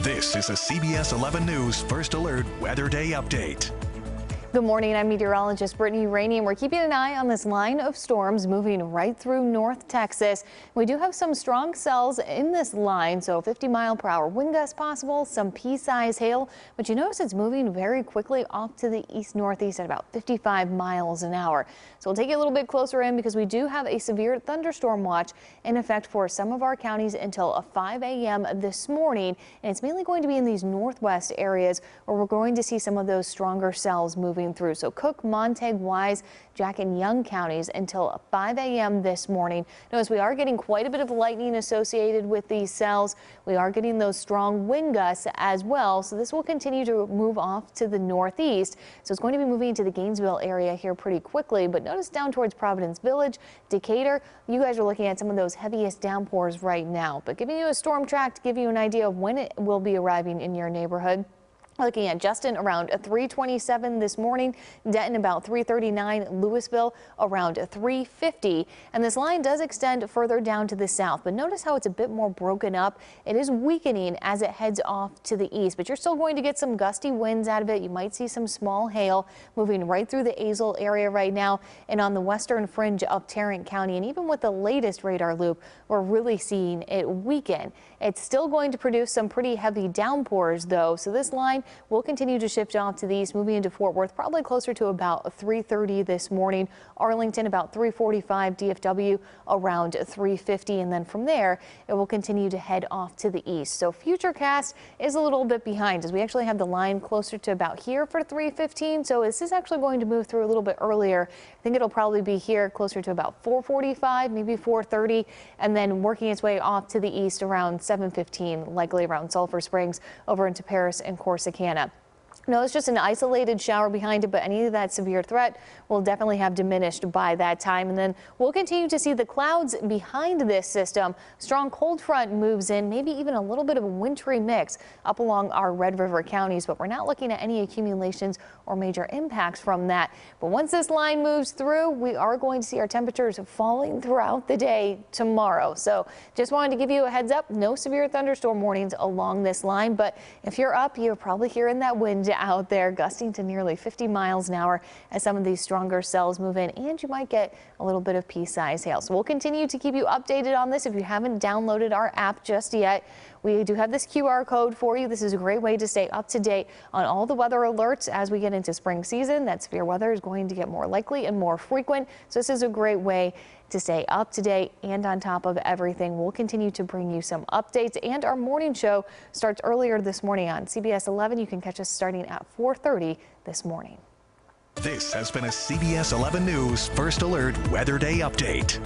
This is a CBS 11 News First Alert Weather Day update. Good morning, I'm meteorologist Brittany, Rainey, and we're keeping an eye on this line of storms moving right through North Texas. We do have some strong cells in this line, so 50-mile-per-hour wind gusts possible, some pea-size hail, but you notice it's moving very quickly off to the east-northeast at about 55 miles an hour. So we'll take you a little bit closer in because we do have a severe thunderstorm watch in effect for some of our counties until 5 a.m. this morning, and it's mainly going to be in these northwest areas where we're going to see some of those stronger cells moving through. So Cook, Montague, Wise, Jack and Young counties until 5 a.m. this morning. Notice we are getting quite a bit of lightning associated with these cells. We are getting those strong wind gusts as well. So this will continue to move off to the northeast. So it's going to be moving to the Gainesville area here pretty quickly. But notice down towards Providence Village, Decatur, you guys are looking at some of those heaviest downpours right now. But giving you a storm track to give you an idea of when it will be arriving in your neighborhood. Looking at Justin around 3:27 this morning, Denton about 3:39, Louisville around 3:50, and this line does extend further down to the south, but notice how it's a bit more broken up. It is weakening as it heads off to the east, but you're still going to get some gusty winds out of it. You might see some small hail moving right through the Azle area right now and on the western fringe of Tarrant County, and even with the latest radar loop, we're really seeing it weaken. It's still going to produce some pretty heavy downpours though, so this line will continue to shift off to the east, moving into Fort Worth, probably closer to about 3:30 this morning. Arlington about 3:45, DFW around 3:50, and then from there it will continue to head off to the east. So Futurecast is a little bit behind as we actually have the line closer to about here for 3:15. So this is actually going to move through a little bit earlier. I think it'll probably be here closer to about 4:45, maybe 4:30, and then working its way off to the east around 7:15, likely around Sulphur Springs over into Paris and Corsicana. No, it's just an isolated shower behind it, but any of that severe threat will definitely have diminished by that time. And then we'll continue to see the clouds behind this system. Strong cold front moves in, maybe even a little bit of a wintry mix up along our Red River counties, but we're not looking at any accumulations or major impacts from that. But once this line moves through, we are going to see our temperatures falling throughout the day tomorrow. So just wanted to give you a heads up, no severe thunderstorm warnings along this line, but if you're up, you're probably hearing that wind out there gusting to nearly 50 miles an hour as some of these stronger cells move in, and you might get a little bit of pea-sized hail. So we'll continue to keep you updated on this. If you haven't downloaded our app just yet, we do have this QR code for you. This is a great way to stay up to date on all the weather alerts as we get into spring season. That severe weather is going to get more likely and more frequent. So this is a great way to stay up to date and on top of everything. We'll continue to bring you some updates, and our morning show starts earlier this morning on CBS 11. You can catch us starting at 4:30 this morning. This has been a CBS 11 News First Alert Weather Day update.